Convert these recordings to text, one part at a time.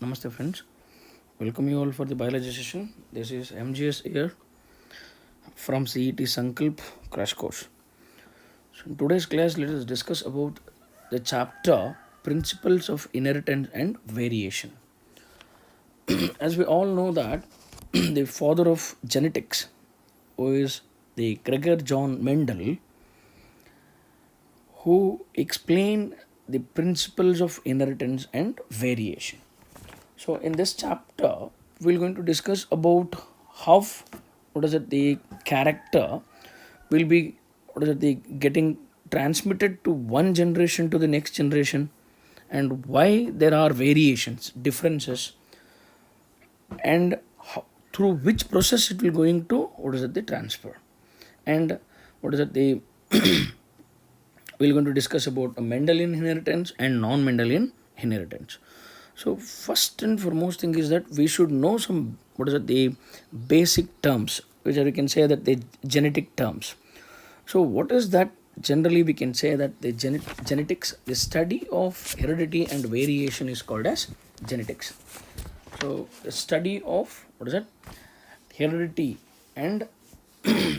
Namaste friends, welcome you all for the biology session. This is MGS here from CET Sankalp crash course. So in today's class, let us discuss about the chapter Principles of Inheritance and Variation. As we all know that the father of genetics, who is the Gregor John Mendel, who explained the principles of inheritance and variation. So in this chapter, we're going to discuss about how the character will be the getting transmitted to one generation to the next generation, and why there are variations, differences, and through which process it will going to the transfer, and the we're going to discuss about a Mendelian inheritance and non-Mendelian inheritance. So first and foremost thing is that we should know some the basic terms, which we can say that the genetic terms. So what is that? Generally we can say that the genetics, the study of heredity and variation, is called as genetics. So the study of heredity and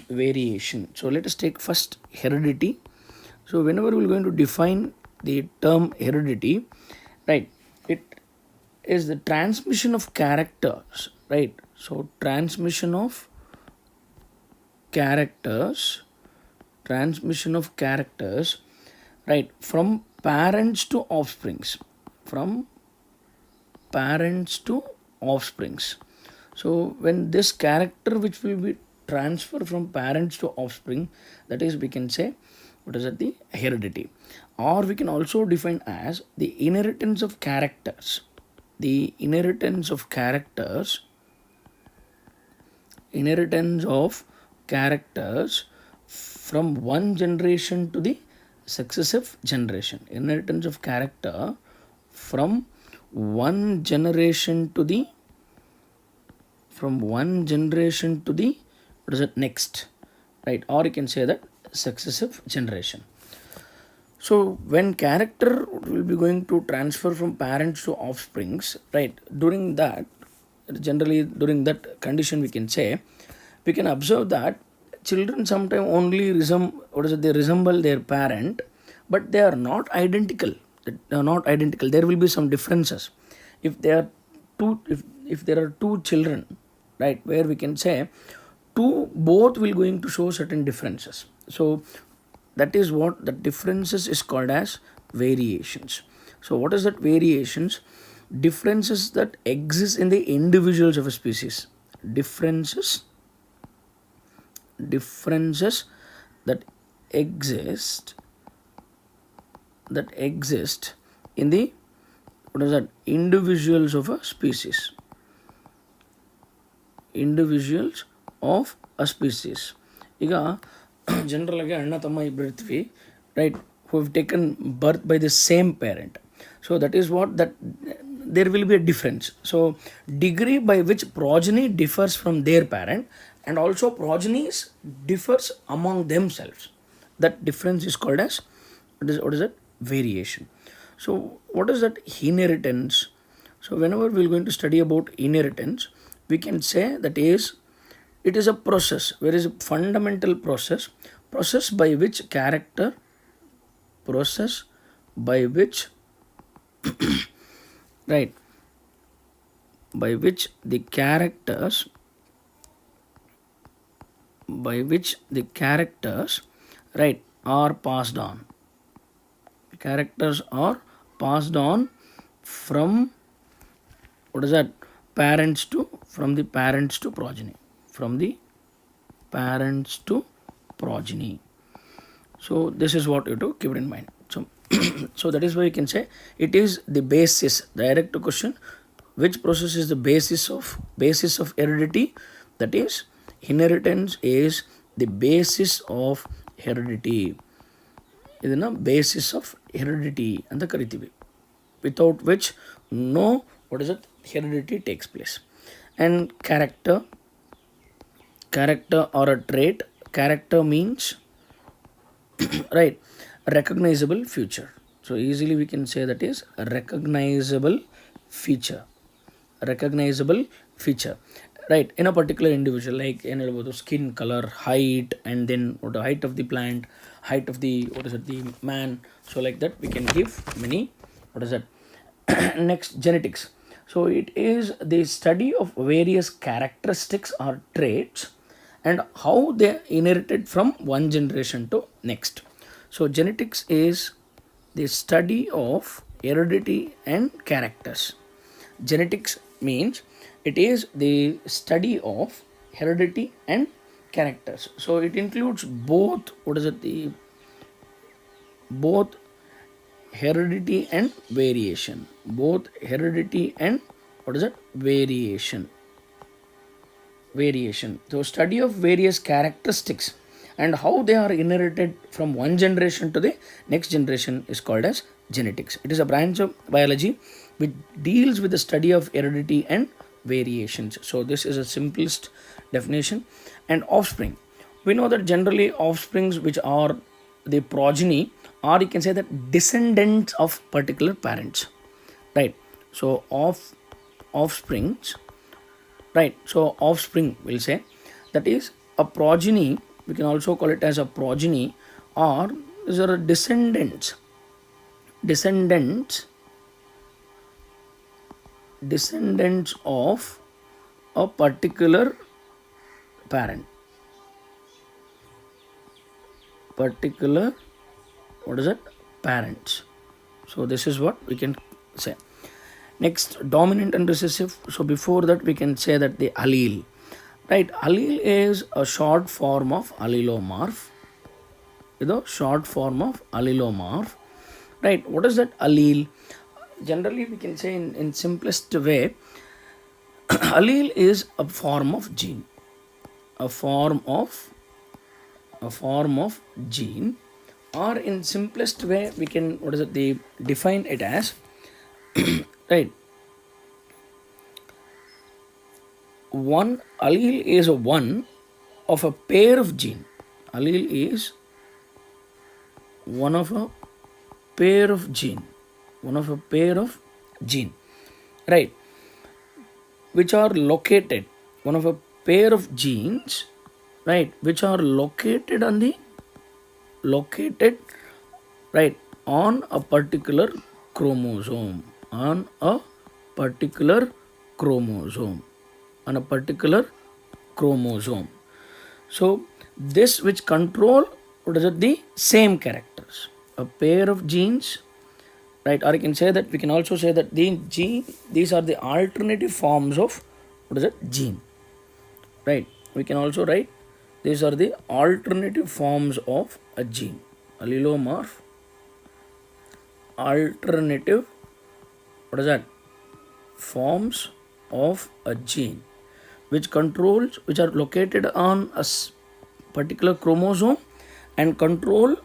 variation. So let us take first heredity. So whenever we're going to define the term heredity, right, it is the transmission of characters, right? So transmission of characters, right, from parents to offsprings, from parents to offsprings. So when this character which will be transferred from parents to offspring, that is, we can say the heredity, or we can also define as the inheritance of characters. The inheritance of characters from one generation to the successive generation. Inheritance of character from one generation to the next, right? Or you can say that successive generation. So when character will be going to transfer from parents to offsprings, right, during that condition, we can observe that children sometimes only resemble their parent, but they are not identical. There will be some differences. If there are two children, right, where we can say both will going to show certain differences. So that is what the differences is called as variations. So what is that variations? Differences that exist in the individuals of a species. Differences that exist in the individuals of a species. Individuals of a species. Iga generally Anna Tamma Ibrithvi, right, who have taken birth by the same parent. So that is what that there will be a difference. So degree by which progeny differs from their parent, and also progenies differs among themselves. That difference is called as what is that? Variation. So what is that inheritance? So whenever we're going to study about inheritance, we can say that it is a process, where is a fundamental process by which right, by which the characters right are passed on. Characters are passed on from parents to progeny. So this is what you have to keep it in mind. So so that is why you can say it is the basis. Direct question: which process is the basis of heredity? That is, inheritance is the basis of heredity. ಇದನ್ನು basis of heredity ಅಂತ ಕರಿತೀವಿ. Without which no heredity takes place. And character or a trait. Character means right, recognizable feature. So easily we can say that is a recognizable feature. recognizable feature, right, in a particular individual, like the skin color, height, and then what the height of the plant, height of the the man. So like that we can give many what is that next, genetics. So it is the study of various characteristics or traits and how they are inherited from one generation to next. So genetics is the study of heredity and characters. Genetics means it is the study of heredity and characters. So it includes both both heredity and variation. Both heredity and variation. So study of various characteristics and how they are inherited from one generation to the next generation is called as genetics. It is a branch of biology which deals with the study of heredity and variations. So this is a simplest definition. And offspring, we know that generally offsprings which are the progeny, or you can say that descendants of particular parents, right? So offsprings, right? So offspring will say that is a progeny. We can also call it as a progeny, or these are descendants of a particular parent, parents. So this is what we can say. Next, dominant and recessive. So before that we can say that the allele, right? Allele is a short form of allelomorph. Right? What is that allele? Generally we can say in simplest way, allele is a form of gene, or in simplest way we can they define it as right, one allele is a one of a pair of gene. Allele is one of a pair of gene, right, which are located, one of a pair of genes, right, which are located right on a particular chromosome, on a particular chromosome. So this which control the same characters, a pair of genes, right? Or you can say that we can also say that the gene, these are the alternative forms of gene, right? We can also write these are the alternative forms of a gene. Allelomorph, alternative forms of a gene which are located on a particular chromosome and control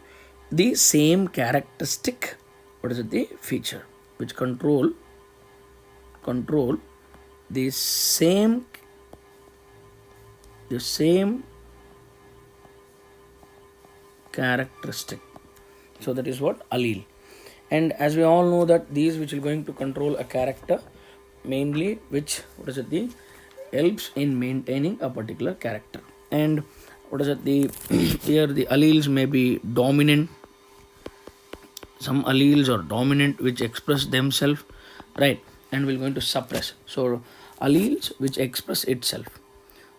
the same characteristic the feature, which control the same characteristic. So that is what allele. And as we all know that these which are going to control a character, mainly which the helps in maintaining a particular character. And the here the alleles may be dominant. Some alleles are dominant which express themselves, right, and we're going to suppress. So alleles which express itself.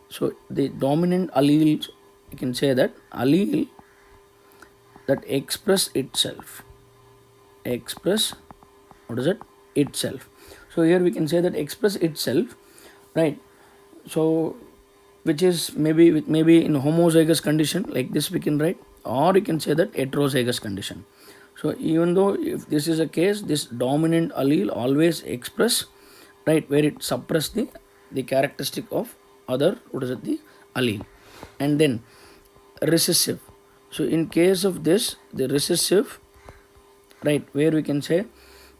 So the dominant alleles, you can say that allele that express itself. So here we can say that express itself, right? So which is maybe in homozygous condition, like this we can write, or you can say that heterozygous condition. So even though if this is a case, this dominant allele always express, right, where it suppress the characteristic of other the allele. And then recessive. So in case of this, the recessive, right, where we can say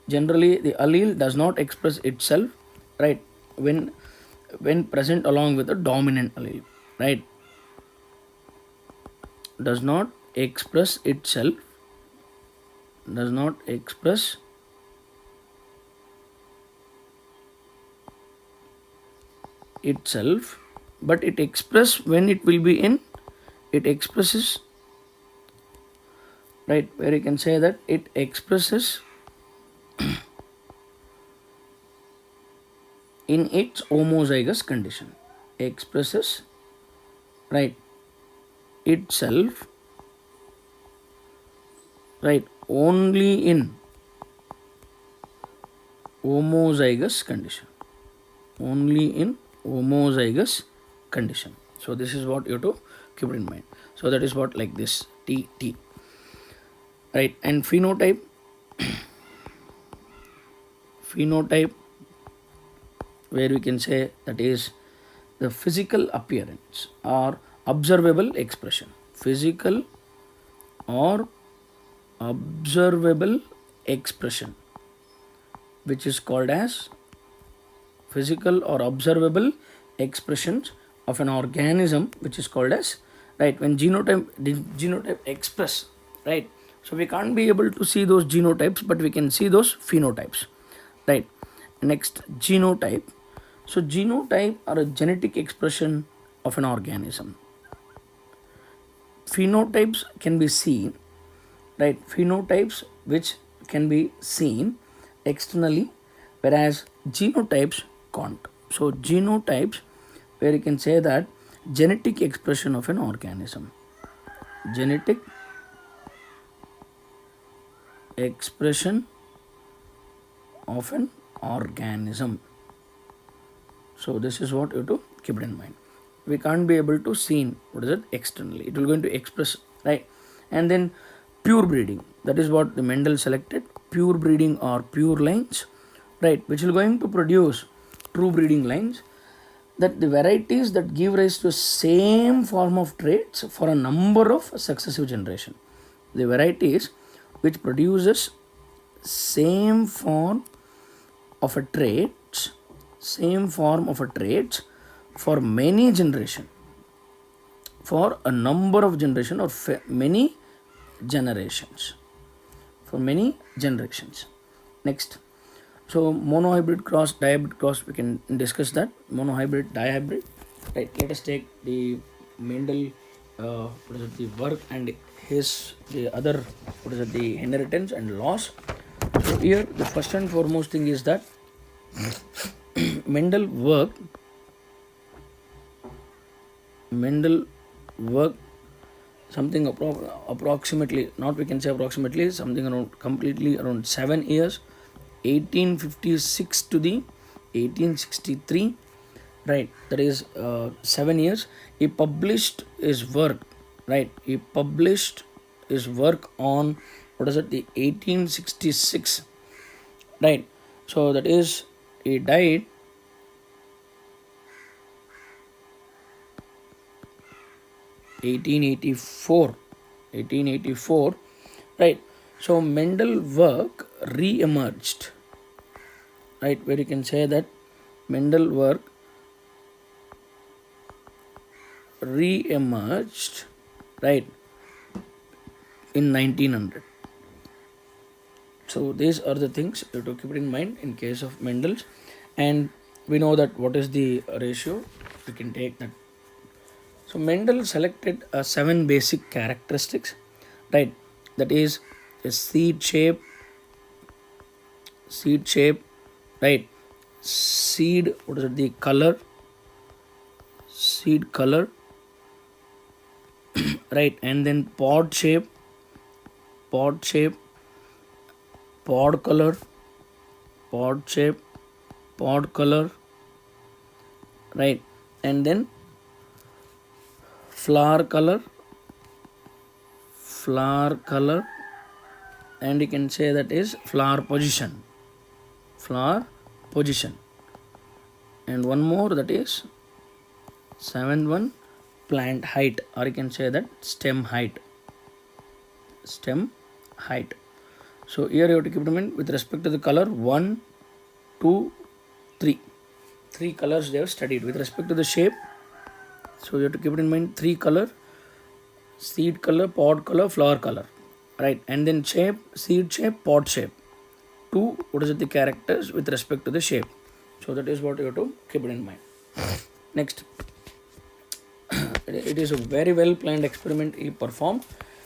generally the allele does not express itself, right, when present along with the dominant allele, right, does not express itself itself, but it express when it will be in, it expresses, right, where you can say that it expresses in its homozygous condition, expresses, right, itself, right, only in homozygous condition, only in homozygous condition. So this is what you have to keep it in mind. So that is what, like this, TT, right. And phenotype, phenotype, where we can say that is the physical appearance or observable expression, physical or observable expression, which is called as physical or observable expressions of an organism, which is called as, right, when genotype express, right. So we can't be able to see those genotypes, but we can see those phenotypes, right. Next, genotype. So genotype are a genetic expression of an organism. Phenotypes can be seen, right, phenotypes which can be seen externally, whereas genotypes can't. So genotypes, where you can say that genetic expression of an organism, genetic expression of an organism. So this is what you have to keep it in mind. We can't be able to see what is it externally. It will going to express, right. And then pure breeding, that is what the Mendel selected, pure breeding or pure lines, right, which will going to produce true breeding lines, that the varieties that give rise to same form of traits for a number of successive generation, the varieties which produces same form of a traits, same form of a traits for many generation, for a number of generation or many generations, for many generations. Next, so monohybrid cross, dihybrid cross, we can discuss that. Monohybrid, dihybrid, right. Let us take the Mendel, what is it, the work and his, the other, what is it, the inheritance and loss. So here the first and foremost thing is that Mendel work something approximately, not we can say approximately, something around completely around 7 years, 1856 to the 1863, right, that is 7 years. He published his work, right, he published his work on, what is it, the 1866, right. So that is, he died 1884, right. So Mendel work re-emerged, right, where you can say that Mendel work re-emerged, right, in 1900. So these are the things you have to keep it in mind in case of Mendel's. And we know that what is the ratio, we can take that. So Mendel selected 7 basic characteristics, right, that is a seed shape, right, seed, what is it, the color, seed color, right, and then pod shape, pod color, pod shape, pod color, right, and then flower color, and you can say that is flower position, and one more, that is 7th one, plant height, or you can say that stem height. So here you have to keep in mind with respect to the color, 1, 2, 3 colors they have studied. With respect to the shape, so you have to keep it in mind, 3 color, seed color, pod color, flower color, right, and then shape, seed shape, pod shape. 2, what is it, the characters with respect to the shape. So that is what you have to keep it in mind. Next, it is a very well planned experiment he performed,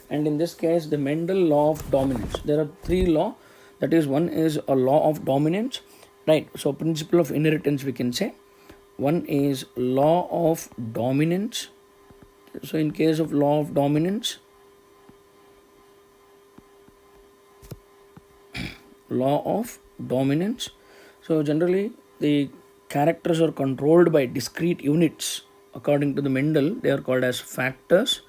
and in this case the Mendel law of dominance. There are three law, that is, one is a law of dominance, right? So principle of inheritance we can say. One is law of dominance. So in case of law of dominance, so generally the characters are controlled by discrete units. According to the Mendel, they are called as factors.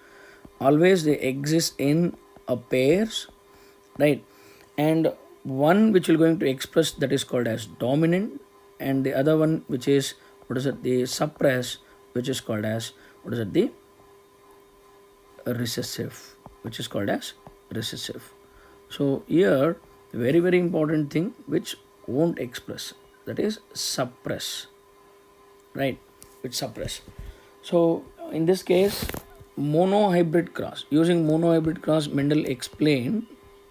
Always they exist in a pairs, right? And one which will going to express, that is called as dominant, and the other one which is, what is it, the suppress, which is called as, what is it, the recessive, which is called as recessive. So here very very important thing which won't express, that is suppress, right? Which suppress. So in this case, monohybrid cross, using monohybrid cross, Mendel explained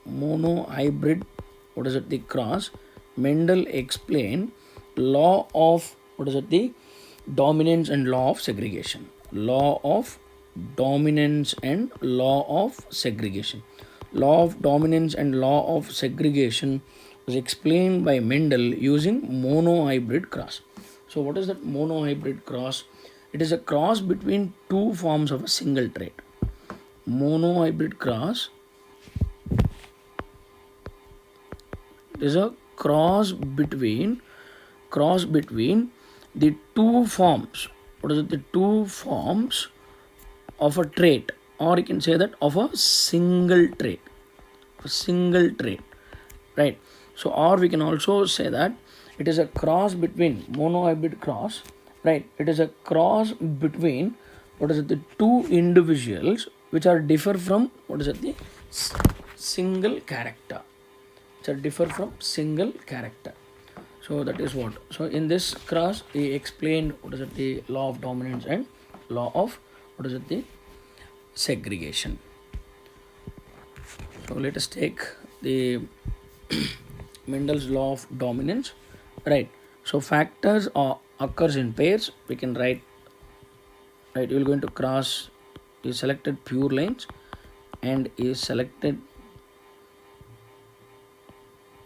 monohybrid, what is it, the cross. Mendel explained law of, what is it, the dominance and law of segregation. Law of dominance and law of segregation. Law of dominance and law of segregation was explained by Mendel using monohybrid cross. So what is that monohybrid cross? It is a cross between two forms of a single trait. Monohybrid cross is a cross between the two forms. What is it? The two forms of a trait, or you can say that of a single trait. Right? So or we can also say that it is a cross between monohybrid cross, right? It is a cross between, what is it, the two individuals which are differ from, what is it, the single character, So that is what. So in this cross he explained, what is it, the law of dominance and law of, what is it, the segregation. So let us take the Mendel's law of dominance, right? So factors occurs in pairs. We can write, right? You will going to cross, you selected pure lines and is selected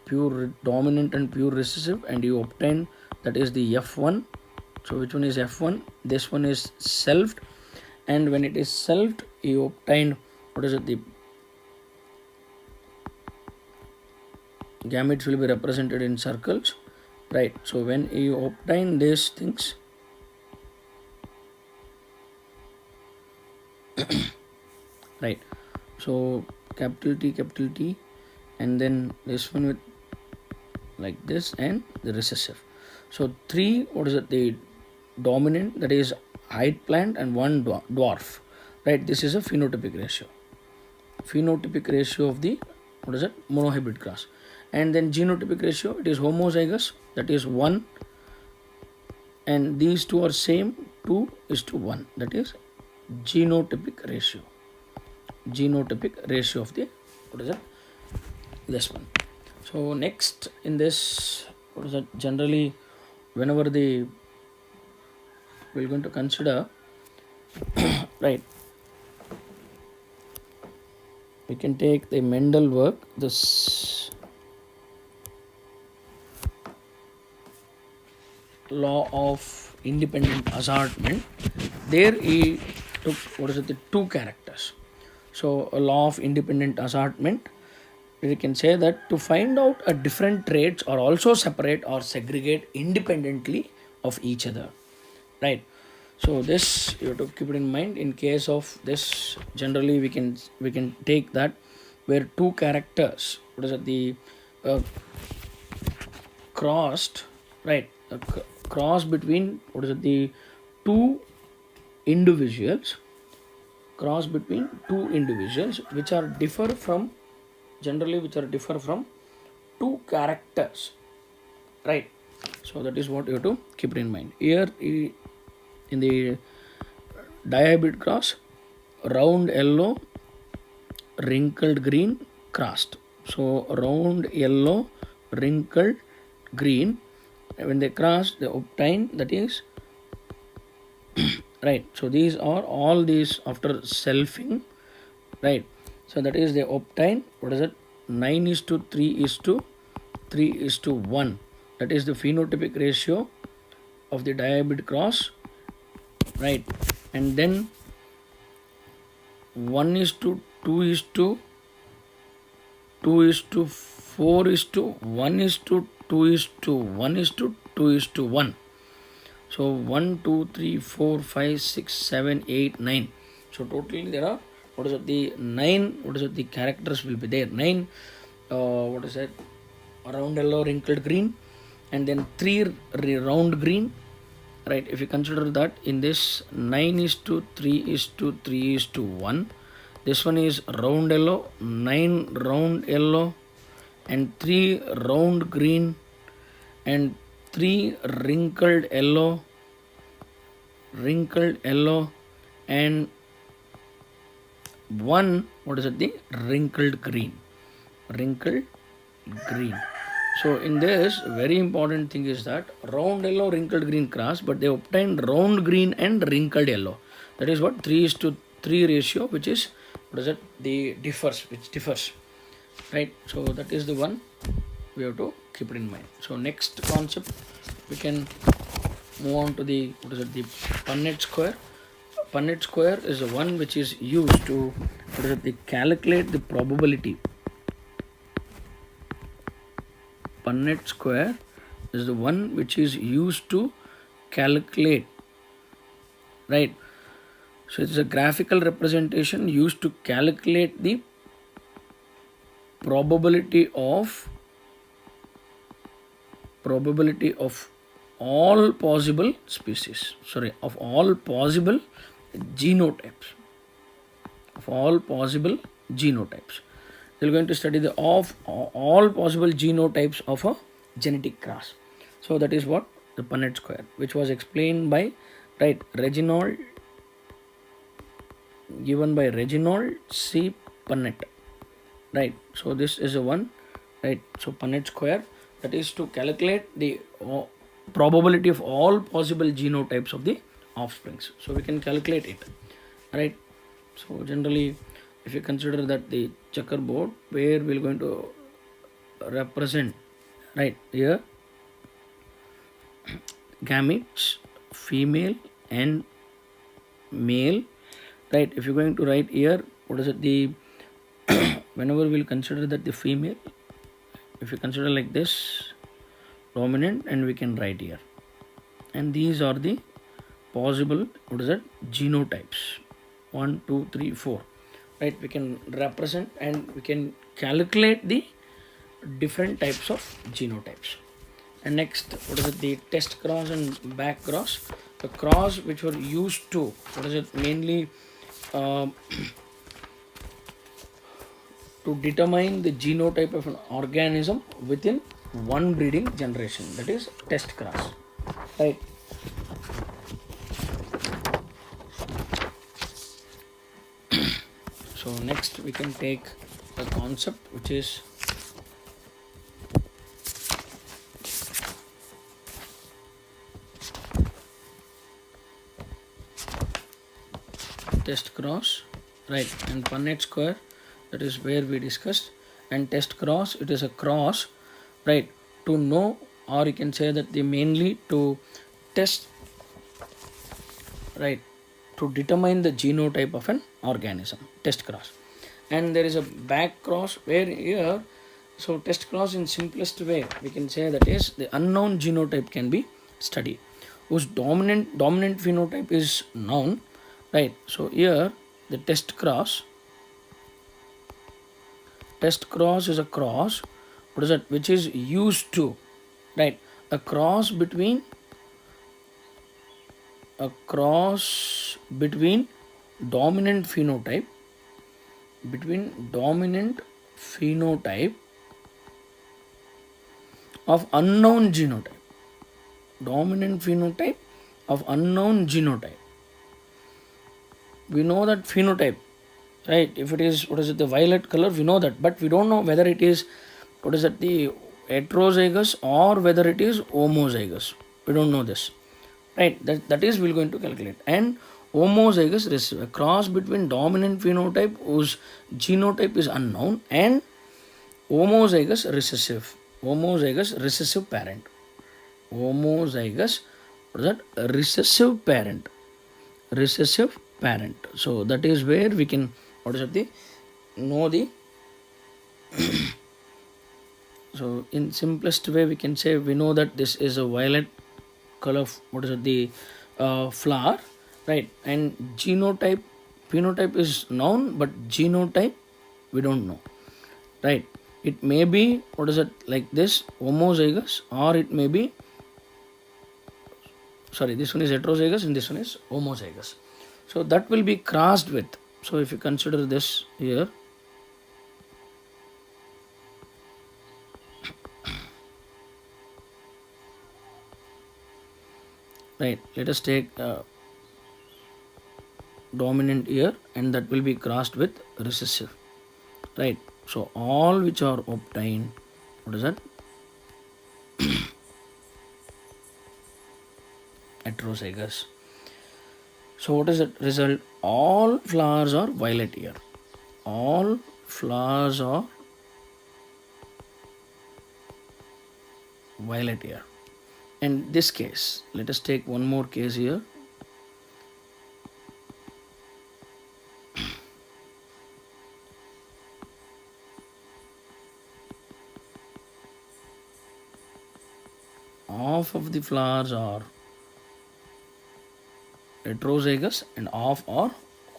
pure dominant and pure recessive, and you obtain, that is the F1. So which one is F1? This one is selfed, and when it is selfed you obtain, what is it, the gametes will be represented in circles, right? So when you obtain these things, right? So capital T, and then this one with like this, and the recessive. So three, what is it, the dominant, that is height plant, and one dwarf, right? This is a phenotypic ratio of the, what is it, monohybrid cross. And then genotypic ratio, it is homozygous, that is 1, and these two are same, 2:1, that is genotypic ratio of the, what is it, this one. So next in this, what is it, generally whenever we're going to consider right, we can take the Mendel work, this law of independent assortment. There he took, what is it, the two characters. So a law of independent assortment, we can say that to find out a different traits are also separate or segregate independently of each other, right? So this you have to keep it in mind. In case of this, generally we can take that where two characters, what is it, the crossed, right, cross between, what is it, the two individuals, which are differ from two characters, right? So that is what you have to keep it in mind. Here in the dihybrid cross, round yellow, wrinkled green, crossed. So round yellow, wrinkled green, when they cross they obtain, that is right? So these are all these after selfing, right? So that is they obtain, what is it, 9 is to 3 is to 3 is to 1. That is the phenotypic ratio of the dihybrid cross, right? And then 1 is to 2 is to 2 is to 4 is to 1 is to 2 is to 1 is to 2 is to 1. So 1, 2, 3, 4, 5, 6, 7, 8, 9. So totally there are, what is it, the 9, what is it, the characters will be there. 9, what is that, round yellow, wrinkled green, and then 3 round green, right? If you consider that in this 9 is to 3 is to 3 is to 1. This one is round yellow, 9 round yellow, and 3 round green, and 3 wrinkled yellow, and 1, what is it, the wrinkled green. So in this, very important thing is that round yellow, wrinkled green cross, but they obtained round green and wrinkled yellow. That is what 3 is to 3 ratio, which is, what is it, which differs, right? So that is the one we have to keep it in mind. So next concept, we can move on to the, what is it, the Punnett square. Punnett square is the one which is used to, what is it, they calculate the probability. Punnett square is the one which is used to calculate, right? So it's a graphical representation used to calculate the probability of all possible species, of all possible genotypes. They're going to study the of all possible genotypes of a genetic cross. So that is what the Punnett square, which was explained by, right, given by Reginald C. Punnett, right? So this is a one, right? So Punnett square, that is to calculate the probability of all possible genotypes of the offsprings. So we can calculate it, right? So generally, if you consider that the checkerboard where we're going to represent, right, here gametes, female and male, right? If you're going to write here, what is it, the whenever we'll consider that the female, if you consider like this, dominant, and we can write here, and these are the possible, what is it, genotypes, 1, 2, 3, 4, right? We can represent and we can calculate the different types of genotypes. And next, what is it, the test cross and back cross. The cross which were used to, what is it, mainly to determine the genotype of an organism within one breeding generation, that is test cross, right? So next we can take a concept which is test cross, right, and Punnett square, that is where we discussed. And test cross, it is a cross, right, to know, or you can say that they mainly to test, right, to determine the genotype of an organism, test cross. And there is a back cross where here, so test cross in simplest way we can say that is the unknown genotype can be studied, whose dominant phenotype is known, right? So here the test cross is a cross, what is that, which is used to, right, a cross between dominant phenotype of unknown genotype. We know that phenotype, right? If it is, what is it, the violet color, we know that, but we don't know whether it is, what is it, the heterozygous or whether it is homozygous. We don't know this, right? That is we're going to calculate. And homozygous recessive, a cross between dominant phenotype whose genotype is unknown and homozygous recessive parent. Homozygous, what is that? Recessive parent. So that is where we can, what is it, the know the so in simplest way we can say, we know that this is a violet color, what is it, the flower, right? And phenotype is known, but genotype we don't know, right? It may be, what is it, like this, homozygous, or it may be, sorry, this one is heterozygous and this one is homozygous. So that will be crossed with. So if you consider this here, right, let us take dominant here, and that will be crossed with recessive, right? So all which are obtained, what is that, heterozygous. So what is the result? All flowers are violet here. All flowers are violet here. And this case, let us take one more case here. Half of the flowers are heterozygous and half are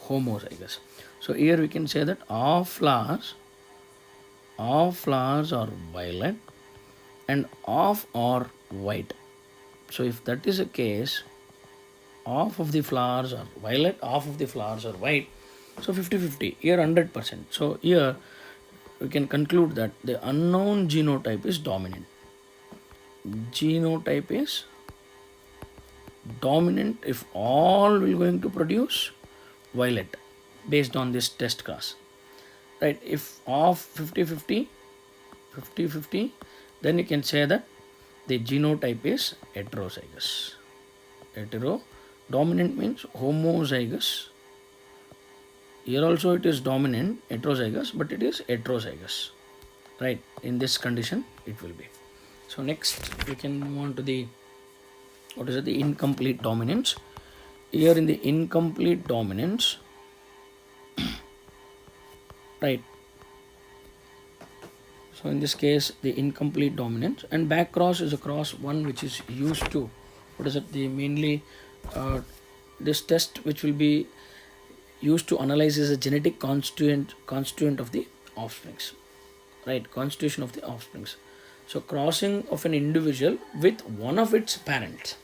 homozygous. So here we can say that half flowers are violet and half are white. So if that is the case, half of the flowers are violet, half of the flowers are white. So 50-50, here 100%. So here we can conclude that the unknown genotype is dominant. Genotype is dominant if all will going to produce violet based on this test class, right? If of 50-50, then you can say that the genotype is heterozygous. Dominant means homozygous. Here also it is dominant, heterozygous, but it is heterozygous, right? In this condition it will be. So next we can move on to the, what is it, the incomplete dominance. Here in the incomplete dominance, right? So in this case the incomplete dominance, and back cross is a cross one which is used to, what is it, the mainly this test which will be used to analyze is a genetic constituent of the offsprings, right? Constitution of the offsprings. So crossing of an individual with one of its parents,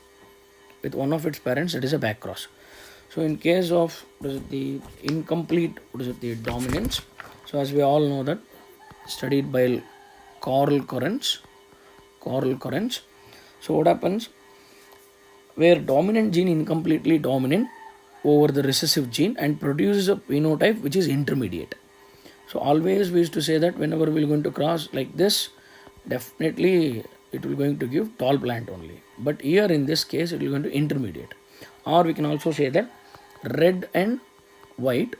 that is a back cross. So in case of, what is it, the incomplete, what is it, the dominance, so as we all know that studied by Carl Correns. So what happens, where dominant gene incompletely dominant over the recessive gene and produces a phenotype which is intermediate. So always we used to say that whenever we are going to cross like this, definitely it will going to give tall plant only. But here in this case it will going to intermediate. Or we can also say that red and white,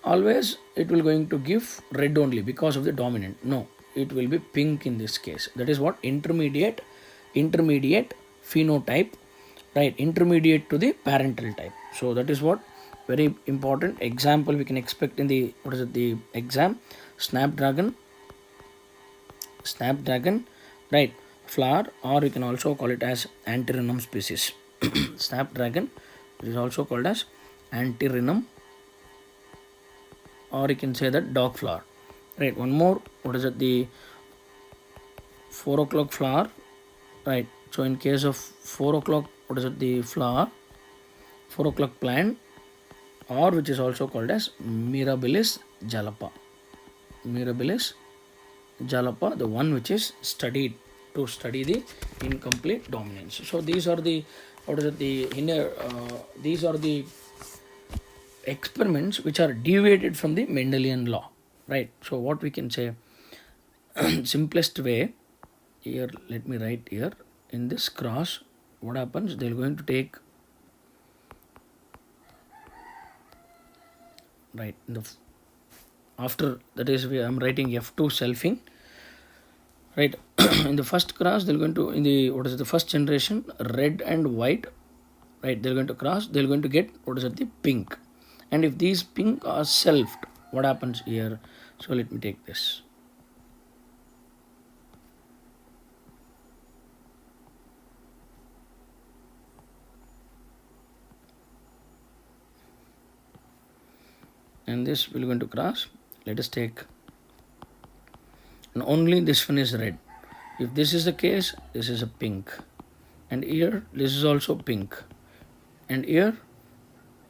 always it will going to give red only because of the dominant. No, it will be pink in this case. That is what intermediate phenotype, right? Intermediate to the parental type. So that is what very important example we can expect in the, what is it, the exam. Snapdragon, right, flower, or you can also call it as Antirrhinum species. Snapdragon, it is also called as Antirrhinum, or you can say that dog flower, right? One more, what is it, the 4 o'clock flower, right? So in case of 4 o'clock, what is it, the flower, 4 o'clock plant, or which is also called as Mirabilis jalapa, the one which is studied to study the incomplete dominance. So these are the, what is it, the inner these are the experiments which are deviated from the Mendelian law, right? So what we can say, simplest way here, let me write here, in this cross what happens, they are going to take right? After that is I'm writing F2 selfing, right? In the first cross they're going to, in the what is it, the first generation, red and white, right? They're going to cross, they're going to get what is it, the pink. And if these pink are selfed, what happens here? So let me take this. And this will going to cross. Let us take, and only this one is red. If this is the case, this is a pink, and here this is also pink, and here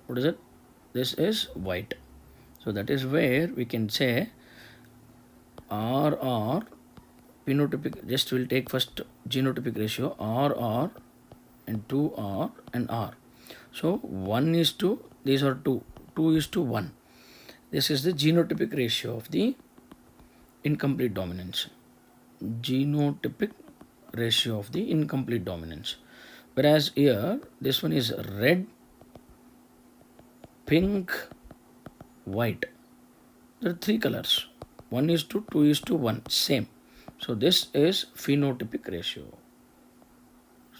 what is it, this is white. So that is where we can say RR phenotypic, just will take first genotypic ratio, RR and 2R and R. So 1 is to, these are 2, 2 is to 1. This is the genotypic ratio of the incomplete dominance. Genotypic ratio of the incomplete dominance. Whereas here, this one is red, pink, white. There are 3 colors. 1 is to 2 is to 1, same. So this is phenotypic ratio.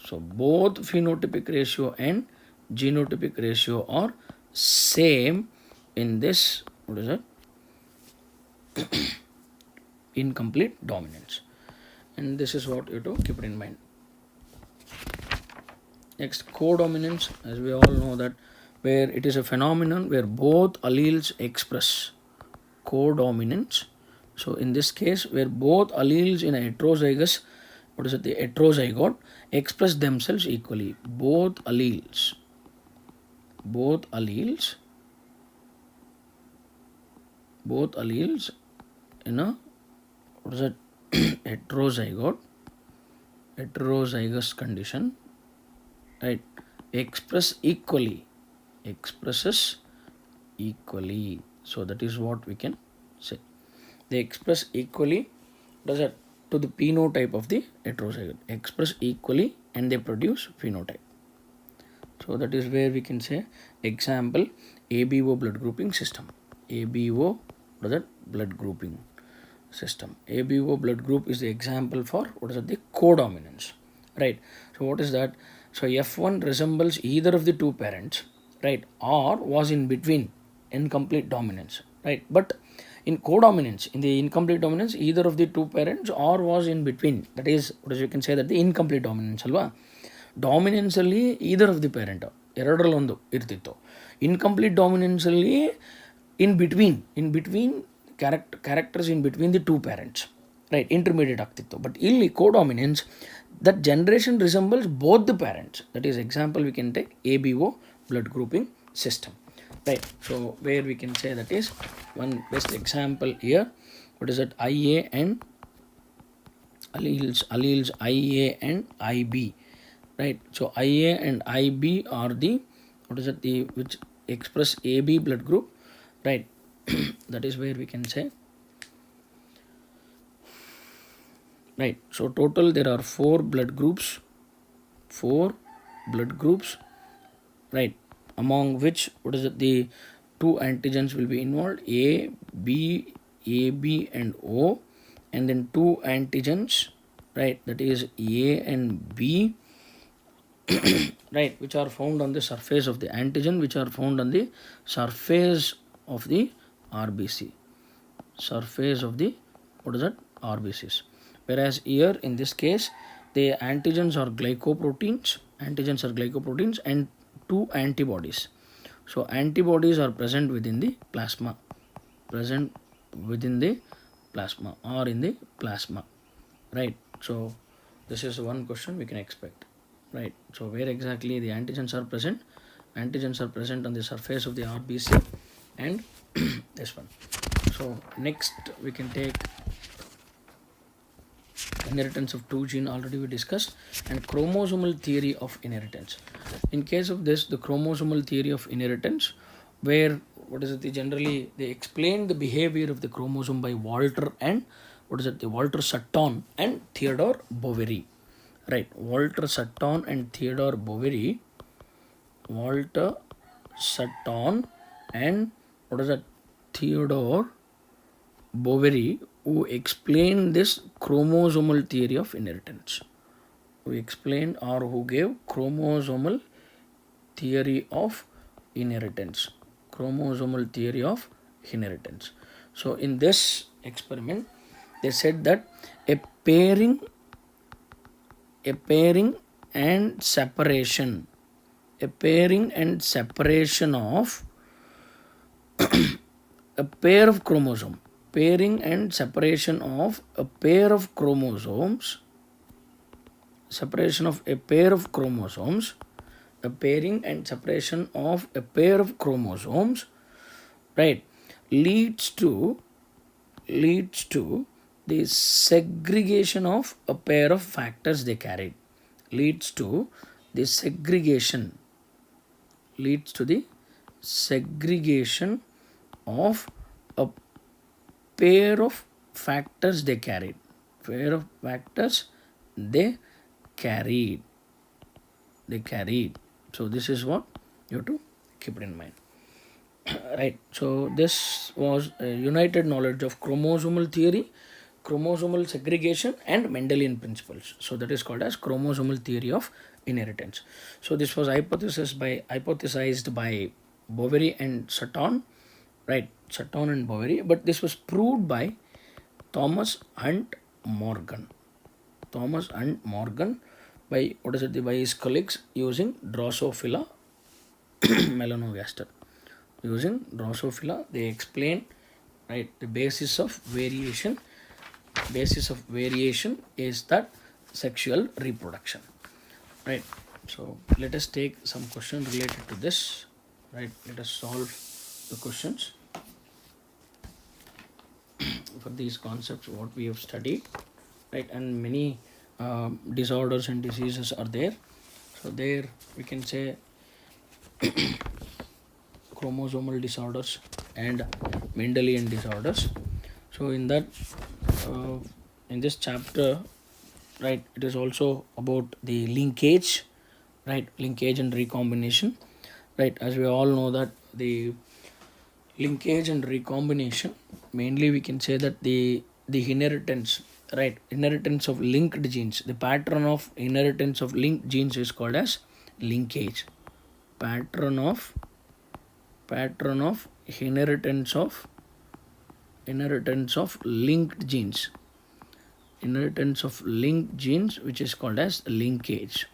So both phenotypic ratio and genotypic ratio are same in this, what is it, incomplete dominance. And this is what you have to keep it in mind. Next, codominance, as we all know that, where it is a phenomenon where both alleles express codominance. So in this case, where both alleles in a heterozygous, what is it, the heterozygote, express themselves equally. Both alleles in a, what is it, heterozygous condition, right, expresses equally. So that is what we can say. They express equally, does it, to the phenotype of the heterozygote, express equally, and they produce phenotype. So that is where we can say, example, ABO blood grouping system. ABO, what is that, blood grouping system. ABO blood group is the example for, what is it, the codominance, right? So what is that? So F1 resembles either of the 2 parents, right? R was in between incomplete dominance, right? But in codominance, in the incomplete dominance, either of the 2 parents, R was in between. That is, what is, you can say that the incomplete dominance alva. Dominance alli either of the parent, ಎರಡರಲ್ಲಿ ಒಂದು ಇರ್ತಿತ್ತು. Incomplete dominance alli in between characters in between the 2 parents, right, intermediate ಆಗ್ತಿತ್ತು. But ಇಲ್ಲಿ codominance, that generation resembles both the parents. That is example we can take ABO blood grouping system, right? So where we can say that is one best example here. What is that? IA and alleles IA and IB, right? So IA and IB are the, what is it, the which express AB blood group, right? That is where we can say, right? So total there are 4 blood groups, right? Among which, what is it, the 2 antigens will be involved, AB and O, and then 2 antigens, right, that is A and B, right, which are found on the surface of the antigen, which are found on the surface of the RBC, surface of the, what is that, RBCs. Whereas here in this case, the antigens are glycoproteins, and 2 antibodies. So antibodies are present within the plasma, or in the plasma, right? So this is one question we can expect, right? So where exactly the antigens are present? Antigens are present on the surface of the RBC and this one. So next we can take inheritance of 2 gene, already we discussed, and chromosomal theory of inheritance. In case of this, the chromosomal theory of inheritance, where, what is it, generally they explain the behavior of the chromosome by Walter and, what is it, the Walter Sutton and Theodore Boveri, right? Walter Sutton and Theodore Boveri, Walter Sutton and, what is that, Theodore Boveri, who explained this chromosomal theory of inheritance. Who explained or who gave chromosomal theory of inheritance. Chromosomal theory of inheritance. So in this experiment, they said that a pairing and separation of a pair of chromosome, pairing and separation of a pair of chromosomes, separation of a pair of chromosomes, a pairing and separation of a pair of chromosomes, right, leads to the segregation of a pair of factors they carried. Leads to the segregation of a pair of factors they carried. Pair of factors they carried. So this is what you have to keep it in mind. Right. So this was a united knowledge of chromosomal theory, chromosomal segregation, and Mendelian principles. So that is called as chromosomal theory of inheritance. So this was hypothesized by Boveri and Sutton, right? Sutton and Boveri, but this was proved by Thomas Hunt Morgan. By by his colleagues using Drosophila melanogaster. Using Drosophila, they explain, right, the basis of variation. Basis of variation is that sexual reproduction, right? So let us take some question related to this, right? Let us solve the questions for these concepts what we have studied, right? And many disorders and diseases are there. So there we can say chromosomal disorders and Mendelian disorders. So in that in this chapter, right, it is also about the linkage, right, linkage and recombination, right? As we all know that the linkage and recombination, mainly we can say that the inheritance, right, inheritance of linked genes, the pattern of inheritance of linked genes is called as linkage. Pattern of inheritance of linked genes, which is called as linkage,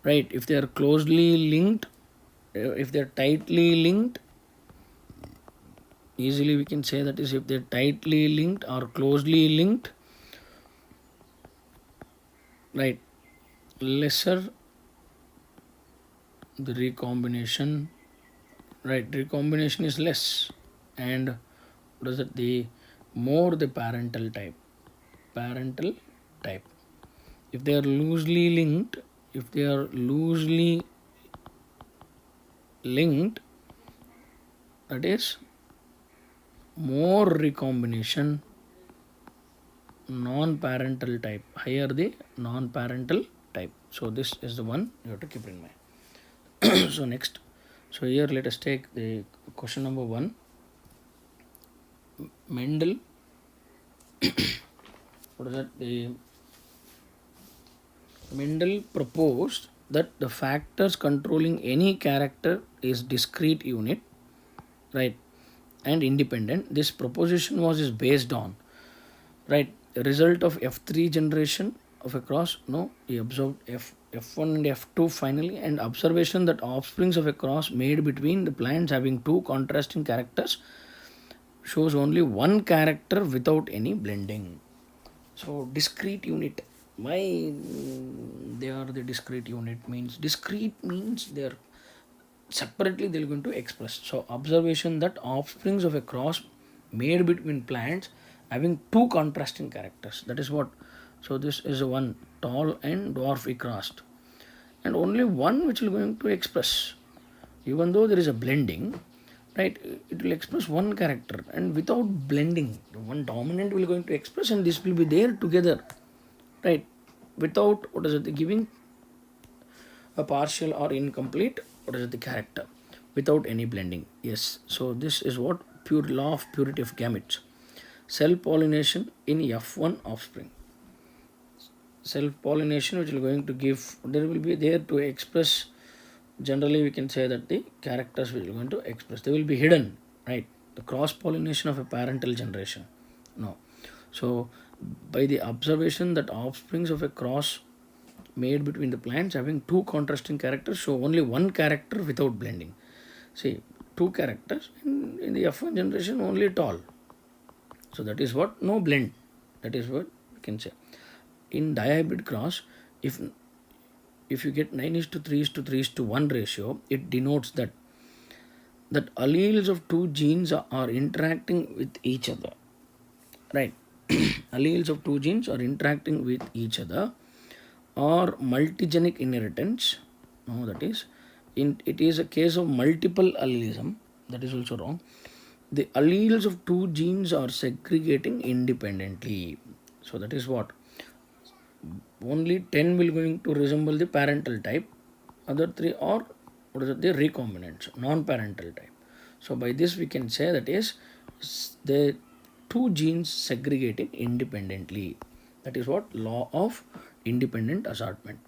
right? If they are closely linked, if they are tightly linked, easily we can say that is if they are tightly linked or closely linked, right, lesser the recombination, right, recombination is less, and what is it, the more the parental type. If they are loosely linked, that is more recombination, non-parental type, higher the non-parental type. So this is the one you have to keep in mind. So next, so here let us take the question number 1. Mendel, what is that? The Mendel proposed that the factors controlling any character is discrete unit, right, and independent. This proposition is based on, right, the result of F3 generation of a cross. No, he observed F1 and F2 finally, and observation that offsprings of a cross made between the plants having two contrasting characters shows only one character without any blending. So discrete unit, why they are the discrete unit means they are separately they are going to express. So observation that offsprings of a cross made between plants having two contrasting characters, that is what. So this is one tall and dwarf crossed, and only one which will going to express, even though there is a blending, right, it will express one character, and without blending one dominant will going to express, and this will be there together, right, without what is it, giving a partial or incomplete what is it, the character, without any blending. Yes, so this is what law of purity of gametes. Self-pollination in F1 offspring. Self-pollination which is going to give, there will be there to express, generally we can say that the characters which are going to express, they will be hidden, right? The cross-pollination of a parental generation. No. So by the observation that offsprings of a cross made between the plants having two contrasting characters show only one character without blending. See, two characters in the F1 generation only tall. So that is what, no blend. That is what we can say. In dihybrid cross, if you get 9:3:3:1 ratio, it denotes that alleles of two genes are interacting with each other. Right. Alleles of two genes are interacting with each other, or multigenic inheritance. No, that is, it is a case of multiple allelism. That is also wrong. The alleles of two genes are segregating independently. So that is what, only 10 will going to resemble the parental type, other 3 are what is it, the recombinants, non-parental type. So by this we can say that is the two genes segregating independently. That is what, law of independent assortment.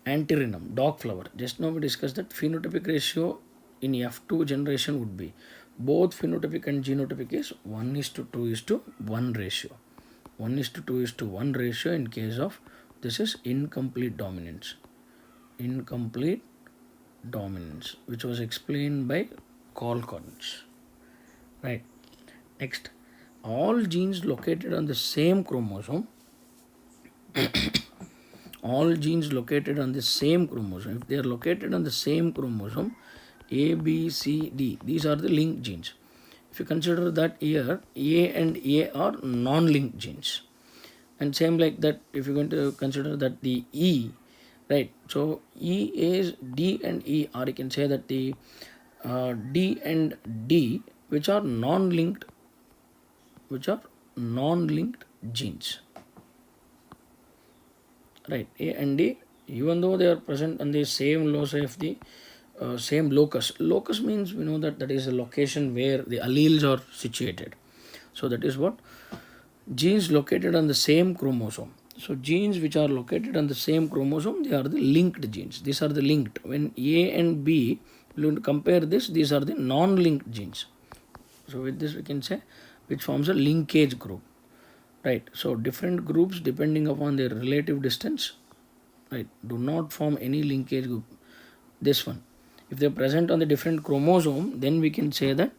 Antirrhinum, dog flower. Just now we discussed that phenotypic ratio in F2 generation would be, both phenotypic and genotypic is 1:2:1 ratio. 1:2:1 ratio in case of, this is incomplete dominance. Incomplete dominance, which was explained by Colcons. Right. Next, all genes located on the same chromosome, all genes located on the same chromosome, if they are located on the same chromosome, A, B, C, D, these are the linked genes. If you consider that here, A and A are non-linked genes. And same like that, if you're going to consider that the E, right, so E is D and E, or you can say that the D and D, which are non-linked genes. Right, A and D, even though they are present on the same loci of the same locus. Locus means we know that is a location where the alleles are situated. So that is what, genes located on the same chromosome. So genes which are located on the same chromosome, they are the linked genes. These are the linked. When A and B, we will compare this, these are the non-linked genes. So with this we can say, which forms a linkage group. Right. So different groups depending upon their relative distance, right, do not form any linkage group. This one, if they are present on the different chromosome, then we can say that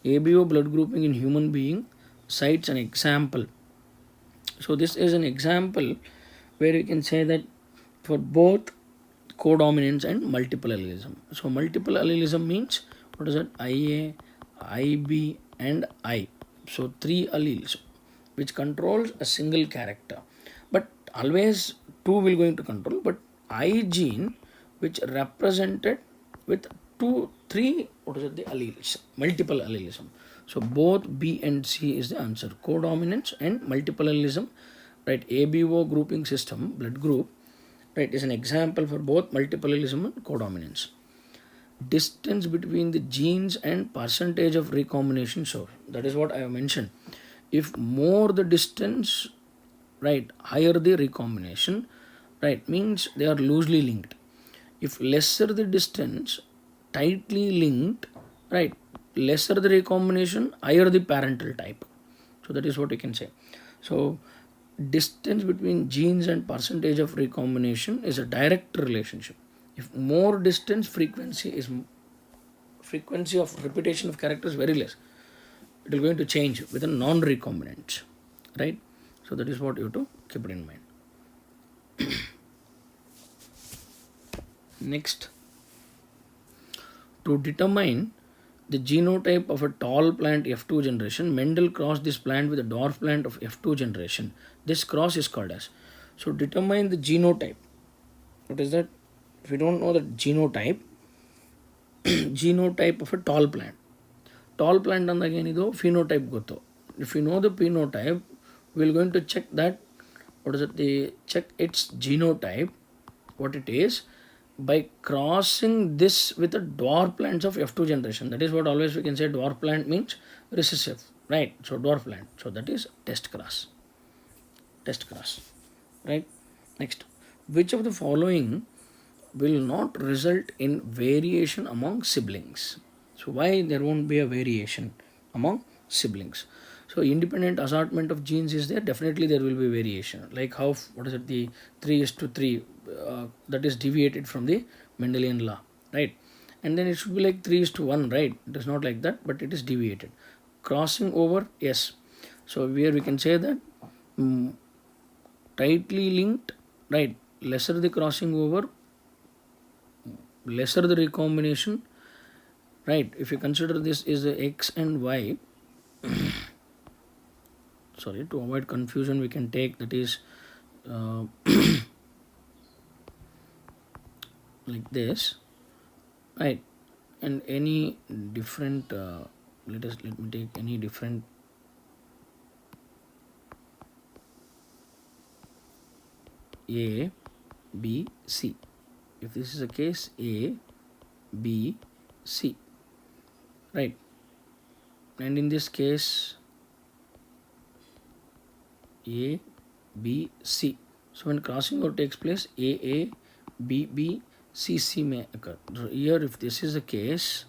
ABO blood grouping in human being cites an example. So this is an example where you can say that for both codominance and multiple allelism. So multiple allelism means, what is it, IA, IB and I. So 3 alleles which controls a single character, but always 2 will going to control, but I gene which represented with 3 what is it, the alleles, multiple allelism. So both B and C is the answer, codominance and multiple allelism. Right, ABO grouping system, blood group, right, is an example for both multiple allelism and codominance. Distance between the genes and percentage of recombination shown. That is what I have mentioned. If more the distance, right, higher the recombination, right, means they are loosely linked. If lesser the distance, tightly linked, right, lesser the recombination, higher the parental type. So that is what you can say. So distance between genes and percentage of recombination is a direct relationship. If more distance, frequency of repetition of characters very less, it will going to change with a non-recombinant, right? So that is what you have to keep it in mind. Next, to determine the genotype of a tall plant F2 generation, Mendel crossed this plant with a dwarf plant of F2 generation. This cross is called as. So determine the genotype. What is that? If you don't know the genotype, genotype of a tall plant. Tall plant ಅಂದಾಗ ಏನಿದು phenotype ಗೊತ್ತು. If you know the phenotype, we are going to check that, what is it, check its genotype, what it is, by crossing this with the dwarf plants of F2 generation. That is what always we can say dwarf plant means recessive, right? So dwarf plant. So that is test cross. Test cross, right? Next, which of the following will not result in variation among siblings? So why there won't be a variation among siblings? So independent assortment of genes is there, definitely there will be variation. Like how, what is it, the 3:3, that is deviated from the Mendelian law, right? And then it should be like 3:1, right? It is not like that, but it is deviated. Crossing over, yes. So here we can say that tightly linked, right? Lesser the crossing over, lesser the recombination, right? If you consider this is the X and Y, sorry, to avoid confusion we can take that is like this, right? And any different let me take any different A, B, C. If this is a case A, B, C, right? And in this case A, B, C. So when crossing over takes place, A, B, B, C, C may occur. So here if this is the case,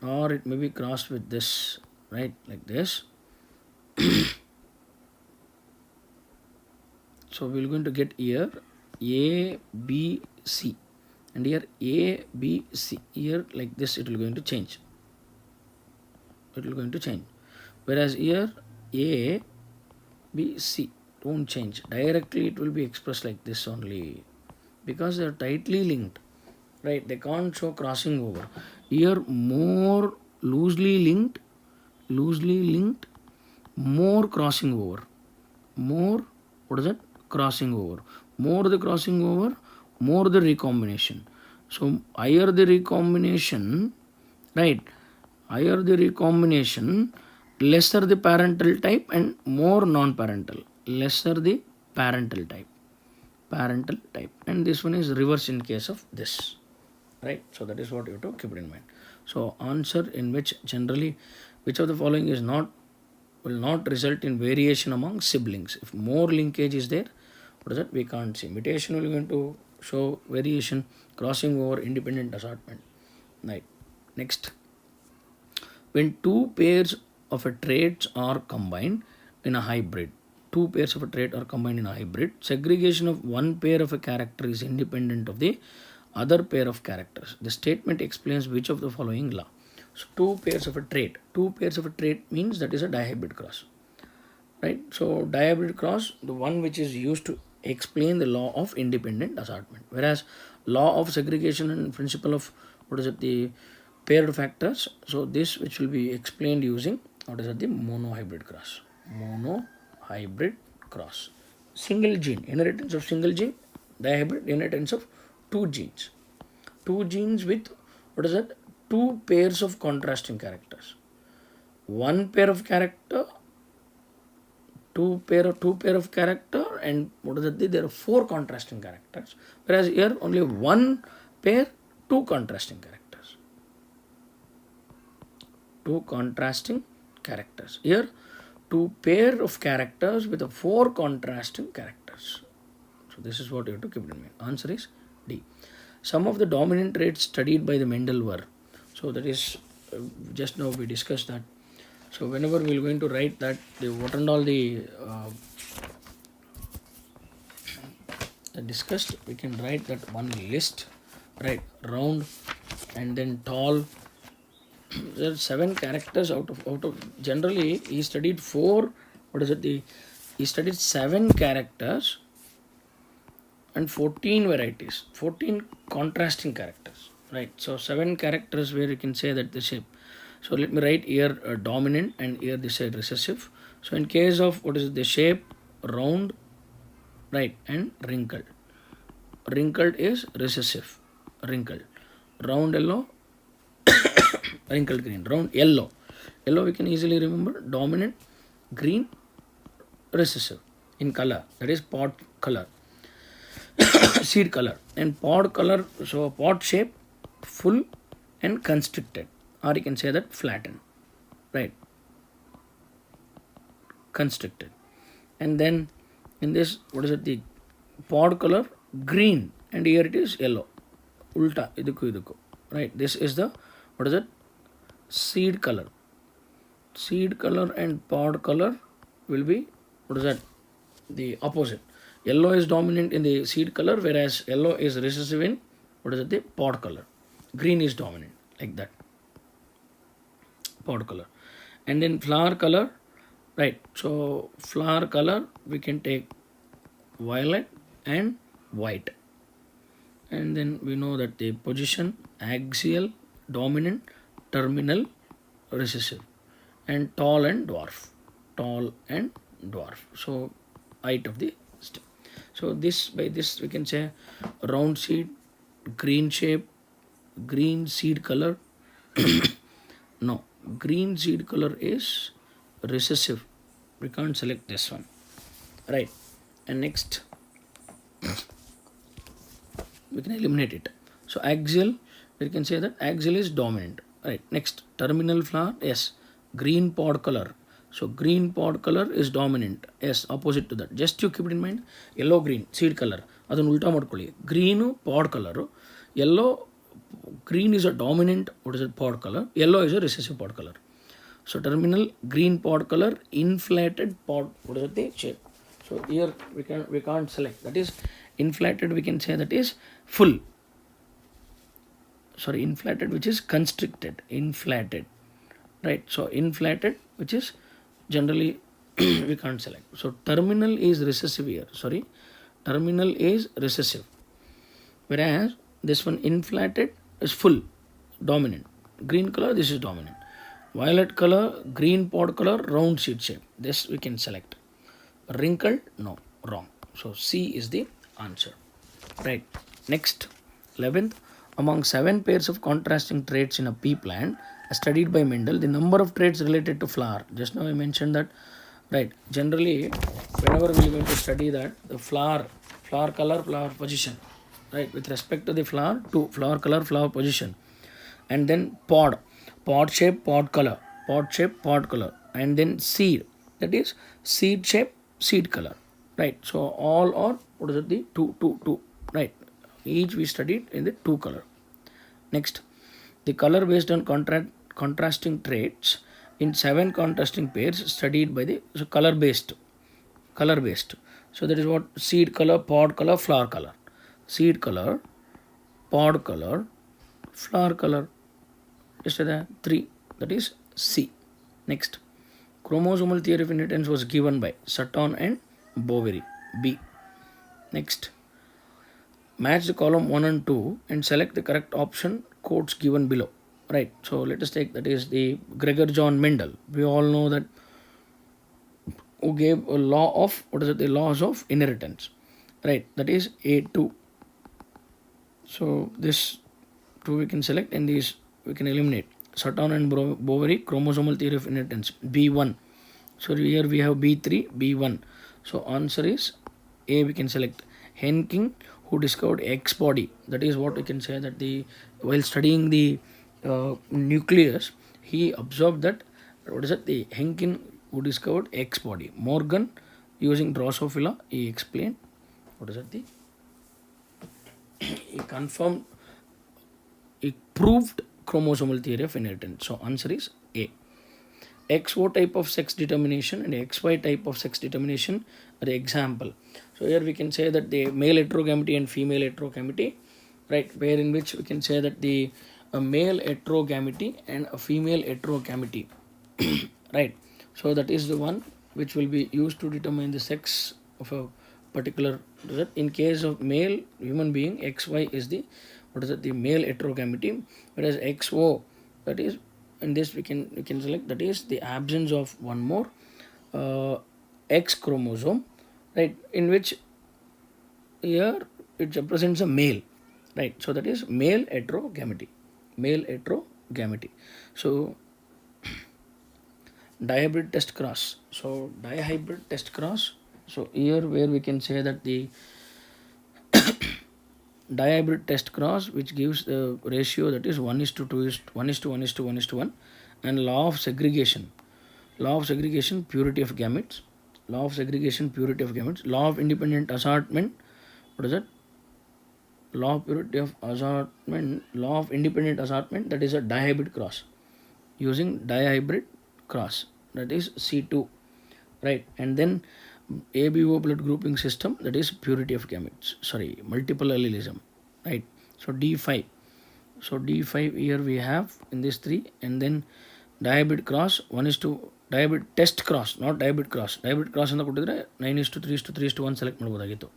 or it may be crossed with this, right, like this. So we're going to get here A, B, C, and here A, B, C. Here like this it will going to change. It will going to change. Whereas here A, B, C don't change. Directly it will be expressed like this only, because they are tightly linked, right? They can't show crossing over. Here more loosely linked, more crossing over, more, what is it, crossing over, more the crossing over, more the recombination. So higher the recombination, right, higher the recombination, lesser the parental type and more non-parental, lesser the parental type, and this one is reverse in case of this, right? So that is what you have to keep it in mind. So answer in which generally which of the following is not, will not result in variation among siblings. If more linkage is there, what is that, we can't see. Mutation will going to show variation, crossing over, independent assortment, right? Next, when two pairs of a traits are combined in a hybrid, segregation of one pair of a character is independent of the other pair of characters. The statement explains which of the following law. So two pairs of a trait means that is a dihybrid cross, right? So dihybrid cross, the one which is used to explain the law of independent assortment, whereas law of segregation and principle of, what is it, the paired factors. So this which will be explained using, what is it, the monohybrid cross. Single gene, inheritance of single gene. Dihybrid, inheritance of two genes with, what is that, two pairs of contrasting characters. One pair of character, two pair of character, and what is that, there are four contrasting characters, whereas here only one pair, two contrasting characters. Here two pair of characters with a four contrasting characters. So this is what you have to keep in mind. Answer is D. Some of the dominant traits studied by the Mendel were, so that is just now we discussed that. So whenever we are going to write that, what and all the discussed, we can write that one list, right? Round and then tall. There are 7 characters out of generally he studied 4, what is it, he studied 7 characters and 14 varieties, 14 contrasting characters, right? So 7 characters where you can say that the shape. So let me write here dominant and here this side recessive. So in case of, what is the shape, round, right, and wrinkled. Wrinkled is recessive, wrinkled. Round yellow, wrinkled green. Round yellow we can easily remember, dominant, green, recessive in color, that is pot color. seed color, and pod color, so pod shape, full and constricted, or you can say that flattened, right, constricted. And then in this, what is it, the pod color green, and here it is yellow, ulta iduku iduku, right. This is the, what is it, seed color. Seed color and pod color will be, what is that, the opposite. Yellow is dominant in the seed color, whereas yellow is recessive in, what is it, the pod color. Green is dominant, like that, pod color. And then flower color, right, so flower color we can take violet and white. And then we know that the position axial, dominant, terminal, recessive, and tall and dwarf, tall and dwarf. So height of the stem. So this, by this we can say round seed, green shape, green seed color. No, green seed color is recessive, we can't select this one, right. And next we can eliminate it. So axial, we can say that axial is dominant, right. Next, terminal flower, yes, green pod color. So green pod color is dominant, yes, opposite to that. Just you keep it in mind, yellow green seed color, ಅದನ್ನು ಉಲ್ಟಾ ಮಾಡ್ಕೊಳ್ಳಿ. Green pod color, yellow, green is a dominant, what is it, pod color, yellow is a recessive pod color. So terminal green pod color, inflated pod, what is it, the shape. So here we can't select, that is inflated, we can say that is full, sorry, inflated which is constricted, inflated, right. So inflated, which is generally we can't select. So terminal is recessive here, sorry, terminal is recessive, whereas this one inflated is full, dominant. Green color, this is dominant. Violet color, green pod color, round seed shape, this we can select. Wrinkled, no, wrong. So C is the answer, right. Next, 11th, among 7 pairs of contrasting traits in a pea plant as studied by Mendel, the number of traits related to flower. Just now I mentioned that, right. Generally, whenever we are going to study that, the flower color, flower position, right, with respect to the flower, to flower color, flower position, and then pod shape, pod color, pod shape, pod color, and then seed, that is seed shape, seed color, right. So all are, what is it, the two, right. Each we studied in the 2 color. Next, the color based on contrasting traits in 7 contrasting pairs studied by the, so color based. So that is what, seed color, pod color, flower color. Seed color, pod color, flower color. Just that 3, that is C. Next, chromosomal theory of inheritance was given by Sutton and Boveri, B. Next, match the column 1 and 2 and select the correct option, quotes given below, right. So let us take, that is the Gregor John Mendel. We all know that, who gave a law of, what is it, the laws of inheritance, right. That is A2. So this 2 we can select, and these we can eliminate. Sutton and Boveri, chromosomal theory of inheritance, B1. So here we have B3, B1. So answer is A, we can select. Henking, who discovered X body, that is what we can say, that the, while studying the nucleus, he observed that, what is it, the Henkin, who discovered X body. Morgan, using Drosophila, he explained, what is it, the he confirmed, he proved chromosomal theory of inheritance. So answer is A. XO type of sex determination and XY type of sex determination are the example. So here we can say that the male heterogamety and female heterogamety, right, where in which we can say that the male heterogamety and a female heterogamety, right. So that is the one which will be used to determine the sex of a particular, in case of male human being, XY is the, what is it, the male heterogamety, whereas XO, that is, in this we can select, that is the absence of one more X chromosome, right, in which here it represents a male, right. So that is male heterogamety. So dihybrid test cross. So dihybrid test cross, so here where we can say that the dihybrid test cross, which gives the ratio that is 1 is to 2 is 1 is to 1 is to 1 is to 1, and law of segregation. Law of segregation, purity of gametes. Law of segregation, purity of gametes. Law of independent assortment. What is it? Law of purity of assortment. Law of independent assortment. That is a dihybrid cross. Using dihybrid cross. That is C2. Right. And then ABO blood grouping system. That is purity of gametes. Sorry, multiple allelism. Right. So D5. So D5 here we have in this 3, and then dihybrid cross 1 is to dihybrid test cross, not dihybrid cross. Dihybrid cross ಅಂತ ಕೊಟ್ಟಿದ್ರೆ 9 is to 3 is to 3 is to 1 select ಮಾಡ್ಬೋದಾಗಿತ್ತು.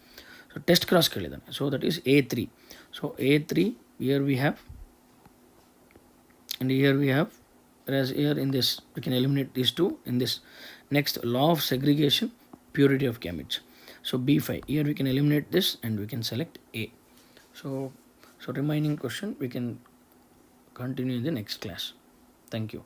So test cross ಕೇಳಿದ್ದಾನೆ. So that is A3. So A3 here we have, and here we have, whereas here in this we can eliminate these two in this. Next, law of segregation, purity of gametes. So B5 here we can eliminate this and we can select A. So remaining question we can continue in the next class. Thank you.